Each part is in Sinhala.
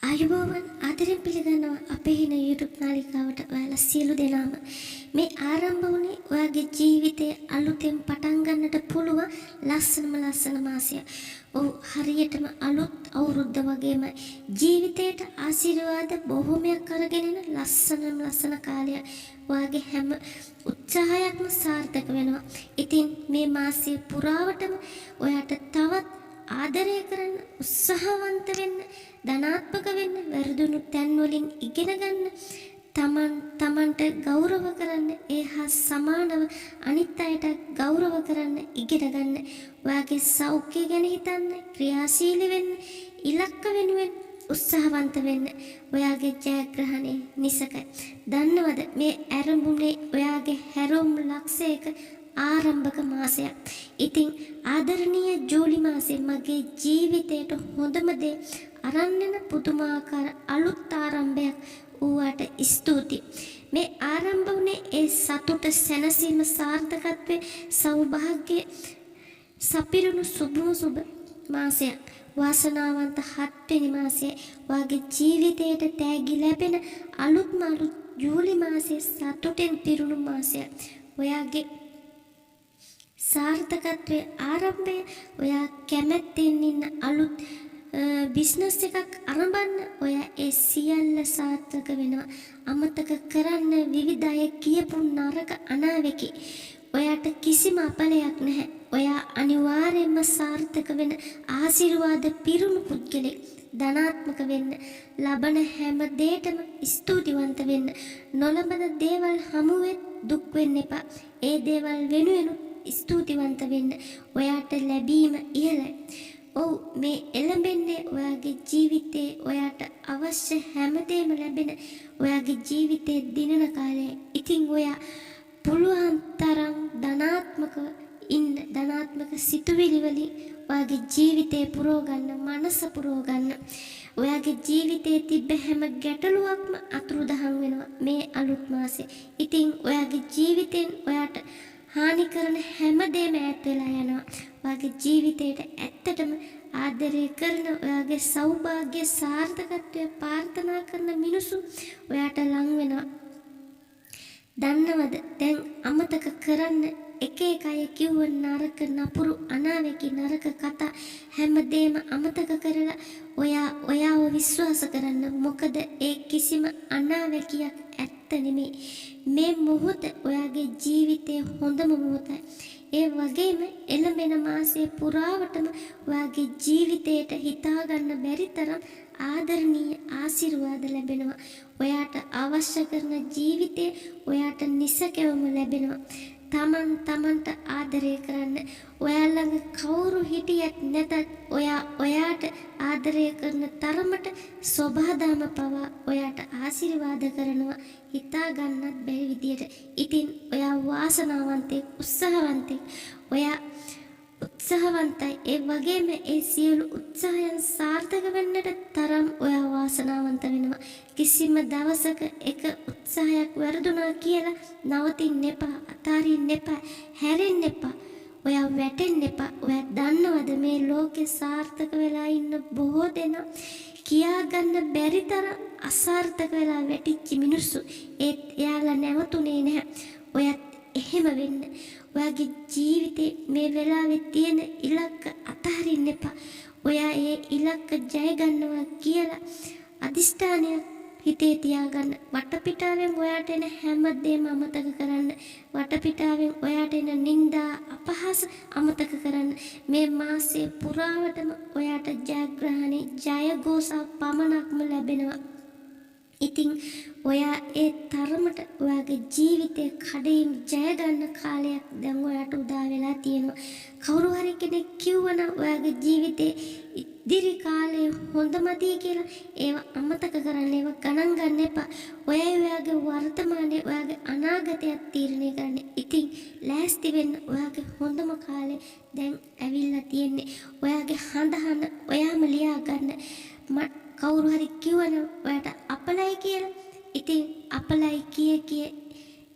ආයුබෝවන් ආදරෙන් පිළිගන්නවා අපේ හින YouTube නාලිකාවට ඔයාලා සියලු දෙනාම මේ ආරම්භ වුණේ ඔයාගේ ජීවිතයේ අලුතෙන් පටන් ගන්නට පුළුවන් ලස්සන මාසයක්. ඔව් හරියටම අලුත් අවුරුද්ද වගේම ජීවිතයට ආශිර්වාද බොහොමයක් අරගෙන එන ලස්සන කාලයක්. ඔයාගේ හැම උත්සාහයක්ම සාර්ථක වෙනවා. ඉතින් මේ මාසය පුරාවටම ඔයාට තවත් ආදරය කරන්න උත්සාහවන්ත වෙන්න ධනාත්මක වෙන්න වැරදුණු තැන් වලින් ඉගෙන ගන්න තමන්ට ගෞරව කරන්න ඒ හා සමානව අනිත් අයට ගෞරව කරන්න ඉගෙන ගන්න ඔයාගේ සෞඛ්‍යය ගැන හිතන්න ක්‍රියාශීලී වෙන්න ඉලක්ක වෙනුවෙන් උත්සාහවන්ත වෙන්න ඔයාගේ ජයග්‍රහණය නිසකයි දන්නවද මේ ආරම්භුනේ ඔයාගේ හැරොම් ලක්ෂයක ආරම්භක මාසයක්. ඉතින් ආදරණීය ජූලි මාසයේ මගේ ජීවිතයට හොඳම දේ අරන් එන පුදුමාකාර අලුත් ආරම්භයක් ඌට ස්තුතියි. මේ ආරම්භ වුණේ ඒ සතුට සැනසීම සාර්ථකත්වයේ සෞභාග්‍ය සපිරුණු සුබ මාසයක්. වාසනාවන්ත 7 වෙනි මාසයේ වාගේ ජීවිතයට තෑගි ලැබෙන අලුත්ම ජූලි මාසයේ සතුටෙන් පිරුණු මාසයක්. ඔයාගේ සාර්ථකත්වයේ ආරම්භය ඔයා කැමැත්තෙන් ඉන්න අලුත් බිස්නස් එකක් ආරම්භන්න ඔයා ඒ සියල්ල සාර්ථක වෙනවා අමතක කරන්න විවිධ අය කියපු නරක අනාවැකි ඔයාට කිසිම අපලයක් නැහැ ඔයා අනිවාර්යයෙන්ම සාර්ථක වෙන ආශිර්වාද පිරුණු පුද්ගලෙක් ධනාත්මක වෙන්න ලබන හැම දෙයකම ස්තුතිවන්ත වෙන්න නොලබන දේවල් හමුවේ දුක් වෙන්න එපා ඒ දේවල් වෙනුවෙන් ස්තුතිවන්ත වෙන්න ඔයාට ලැබීම ඉහළයි. ඔව් මේ එළඹෙන්නේ ඔයාගේ ජීවිතේ ඔයාට අවශ්‍ය හැමදේම ලැබෙන ඔයාගේ ජීවිතේ දිනන කාලේ. ඉතින් ඔයා පුළුවන් තරම් ධනාත්මක සිතුවිලි වලින් ඔයාගේ ජීවිතේ පුරව ගන්න, මනස පුරව ගන්න. ඔයාගේ ජීවිතේ තිබ්බ හැම ගැටලුවක්ම අතුරුදහන් වෙනවා මේ අලුත් මාසේ. ඉතින් ඔයාගේ ජීවිතෙන් ඔයාට හානි කරන හැමදේම ඈත් වෙලා යනවා. ඔයාගේ ජීවිතයට ඇත්තටම ආදරය කරන ඔයාගේ සෞභාග්‍ය සාර්ථකත්වය ප්‍රාර්ථනා කරන මිනිසු ඔයාට ලං වෙනවා. දන්නවද? දැන් අමතක කරන්න එක අය කිව්ව නරක නපුරු අනාවැකි නරක කතා හැමදේම අමතක කරලා ඔයාව විශ්වාස කරන්න. මොකද ඒ කිසිම අනාවැකියක් ඇත්ත නෙමෙයි. මේ මොහොත ඔයාගේ ජීවිතයේ හොඳම මොහොතයි. ඒ වගේම එළඹෙන මාසයේ පුරාවටම ඔයාගේ ජීවිතයට හිතා ගන්න බැරි තරම් ආදරණීය ආශිර්වාද ලැබෙනවා. ඔයාට අවශ්‍ය කරන ජීවිතේ ඔයාට නිසකවම ලැබෙනවා. තමන්ට ආදරය කරන්න ඔයා ළඟ කවුරු හිටියත් නැතත් ඔයාට ආදරය කරන තරමට සබහාදම පවා ඔයාට ආශිර්වාද කරනවා හිතා ගන්නත් බැරි විදියට. ඉතින් ඔයා වාසනාවන්තෙක් උත්සාහවන්තෙක් ඔයා උත්සාහවන්තයි. ඒ වගේම ඒ සියලු උත්සාහයන් සාර්ථක වෙන්නට තරම් ඔයා වාසනාවන්ත වෙනවා. කිසිම දවසක එක උත්සාහයක් වැරදුනා කියලා නවතින්න එපා, අතාරින්න එපා, හැරෙන්න එපා. ඔයා වැටෙන්න එපා. ඔයා දන්නවද මේ ලෝකේ සාර්ථක වෙලා ඉන්න බොහෝ දෙනා කියා ගන්න බැරි තරම් අසාර්ථක වෙලා වැටිච්ච මිනිස්සු. ඒත් එයාලා නැවතුනේ නැහැ. ඔයත් එහෙම වෙන්න. ඔයාගේ ජීවිතේ මේ වෙලාවේ තියෙන ඉලක්ක අතහරින්න එපා. ඔයා ඒ ඉලක්ක ජය ගන්නවා කියලා අදිෂ්ඨානයක් හිතේ තියාගන්න. වටපිටාවෙන් ඔයාට එන හැමදේම අමතක කරන්න. වටපිටාවෙන් ඔයාට එන නිന്ദා අපහාස අමතක කරන්න. මේ මාසයේ පුරාවටම ඔයාට ජයග්‍රහණේ ජයഘോഷා පමණක්ම ලැබෙනවා. ඉතින් ඔයා ඒ තරමට ඔයාගේ ජීවිතේ කඩේම ජය ගන්න කාලයක් දැන් ඔයාට උදා වෙලා තියෙනවා. කවුරු හරි කෙනෙක් කිව්වනම් ඔයාගේ ජීවිතේ ඉදිරි කාලේ හොඳමදි කියලා ඒව අමතක කරන්න, ඒව ගණන් ගන්න එපා. ඔයාගේ වර්තමානයේ ඔයාගේ අනාගතයත් තීරණය කරන්න. ඉතින් ලෑස්ති වෙන්න ඔයාගේ හොඳම කාලේ දැන් ඇවිල්ලා තියෙන්නේ. ඔයාගේ හඳහන ඔයාම ලියා ගන්න. කවුරු හරි කිව්වනම් ඔයාට අපලයි කියලා. ඉතින් අපලයි කිය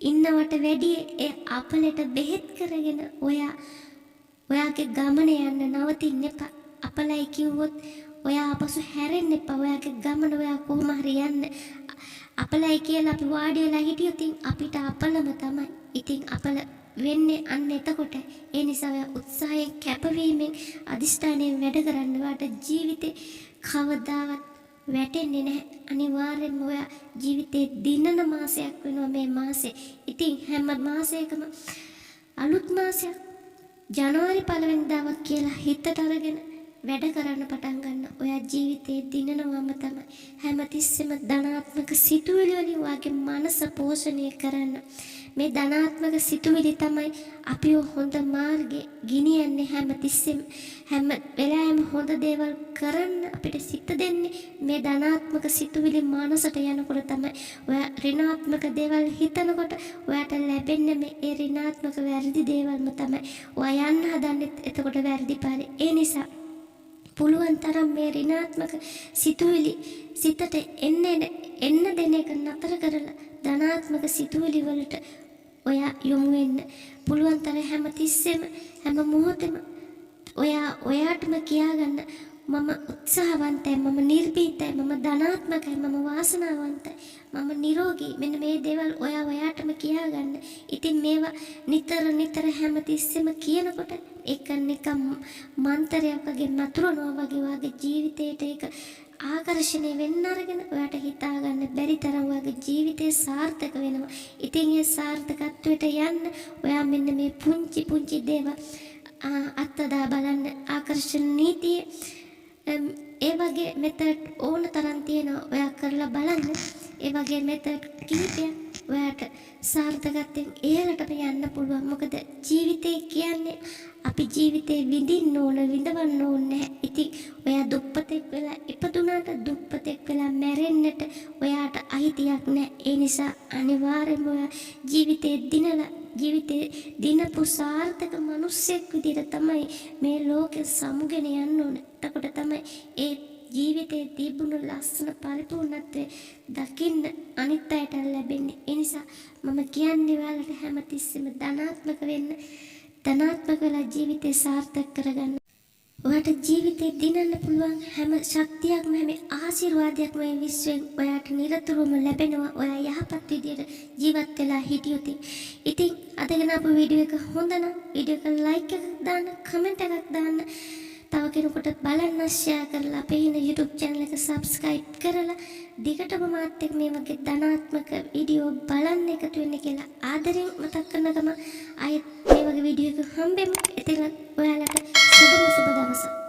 ඉන්නවට වැඩිය ඒ අපලට බෙහෙත් කරගෙන ඔයාගේ ගමන යන්න නවතින්න එපා. අපලයි කිව්වොත් ඔයා ආපසු හැරෙන්න එපා. ඔයාගේ ගමන ඔයා කොහොම හරි යන්න. අපලයි කියලා අපි වාඩි වෙලා හිටියොත් අපිට අපලම තමයි. ඉතින් අපල වෙන්නේ අන්න එතකොට. ඒ නිසා ඔයා උත්සාහයෙන් කැපවීමෙන් අදිෂ්ඨානයෙන් වැඩ කරන්න. වාට ජීවිතේ කවදාවත් වැටෙන්නේ නැහැ. අනිවාර්යෙන්ම ඔයා ජීවිතේ දිනන මාසයක් වෙනවා මේ මාසේ. ඉතින් හැම මාසයකම අලුත් මාසයක් ජනවාරි 1 වෙනිදාවක් කියලා හිතට අරගෙන වැඩ කරන්න පටන් ගන්න. ඔයා ජීවිතේ දිනනවම තමයි. හැමතිස්සෙම ධනාත්මක සිතුවිලි වලින් වාගේ මනස පෝෂණය කරන්න. මේ ධනාත්මක සිතුවිලි තමයි අපිව හොඳ මාර්ගේ ගෙනියන්නේ හැමතිස්සෙම. හැම වෙලාවෙම හොඳ දේවල් කරන්න අපිට සිත දෙන්නේ මේ ධනාත්මක සිතුවිලි මනසට යනකොට තමයි. ඔයා ඍණාත්මක දේවල් හිතනකොට ඔයාට ලැබෙන්නේ මේ ඒ ඍණාත්මක වැරදි දේවල්ම තමයි. ඔයා යන්න හදන්නේ එතකොට වැරදි පාරේ. ඒ නිසා පුළුවන් තරම් මේ ඍණාත්මක සිතුවිලි සිතට එන්න දෙන එක නතර කරලා ධනාත්මක සිතුවිලි වලට ඔයා යොමු වෙන්න. පුළුවන් තරම් හැමතිස්සෙම හැම මොහොතෙම ඔයාටම කියාගන්න මම උත්සාහවන්තයි, මම නිර්භීතයි, මම ධනාත්මකයි, මම වාසනාවන්තයි, මම නිරෝගී. මෙන්න මේ දේවල් ඔයාටම කියාගන්න. ඉතින් මේවා නිතර හැමතිස්සෙම කියනකොට එක මන්තරයක් වගේ නතුරනවා වගේ ජීවිතේට ඒක ආකර්ෂණය වෙන්න අරගෙන ඔයාට හිතා ගන්න බැරි තරම් වගේ ජීවිතේ සාර්ථක වෙනවා. ඉතින් ඒ සාර්ථකත්වයට යන්න ඔයා මෙන්න මේ පුංචි දේවල් අත්දැක බලන්න. ආකර්ෂණ නීතිය ඒ වගේ මෙතඩ් ඕන තරම් තියෙනවා. ඔයා කරලා බලන්න. ඒ වගේ මෙතඩ් කිහිපයක් ඔයාට සාර්ථකත්වයෙන් ඉහළටම යන්න පුළුවන්. මොකද ජීවිතේ කියන්නේ අපි ජීවිතේ විඳින්න ඕන, විඳවන්න ඕනේ. ඉතින් ඔයා දුප්පතෙක් වෙලා ඉපදුනාට දුප්පතෙක් වෙලා මැරෙන්නට ඔයාට අයිතියක් නැහැ. ඒ නිසා අනිවාර්යෙන්ම ඔයා ජීවිතේ දිනපු සාර්ථක මිනිස්සෙක් විදිහට තමයි මේ ලෝකෙ සමුගෙන යන්න ඕන. එතකොට තමයි ඒ ජීවිතේ තිබුණු ලස්සන පරිපූර්ණත්වය දකින්න අනිත් අයට ලැබෙන්නේ. ඒ නිසා මම කියන්නේ ඔයාලට හැමතිස්සෙම ධනාත්මක වෙන්න, ධනාත්මක වෙලා ජීවිතේ සාර්ථක කරගන්න. ඔයාට ජීවිතේ දිනන්න පුළුවන් හැම ශක්තියක්ම, හැම ආශිර්වාදයක්ම මේ විශ්වෙන් ඔයාට නිරතුරුවම ලැබෙනවා. ඔයා යහපත් විදියට ජීවත් වෙලා හිටියොත්. ඉතින් අදගෙන අපේ වීඩියෝ එක හොඳ නම් වීඩියෝ එක ලයික් එකක් දාන්න, කමෙන්ට් එකක් දාන්න. තව කෙනෙකුට බලන්න ෂෙයා කරලා අපේ YouTube channel එක subscribe කරලා දිගටම මාත් එක්ක මේ වගේ ධනාත්මක වීඩියෝ බලන්න එකතු වෙන්න කියලා ආදරෙන් මතක් කරන ගම ආයෙත් මේ වගේ වීඩියෝ එකක් හම්බෙමු. එතන ඔයාලට සුබ දවසක්.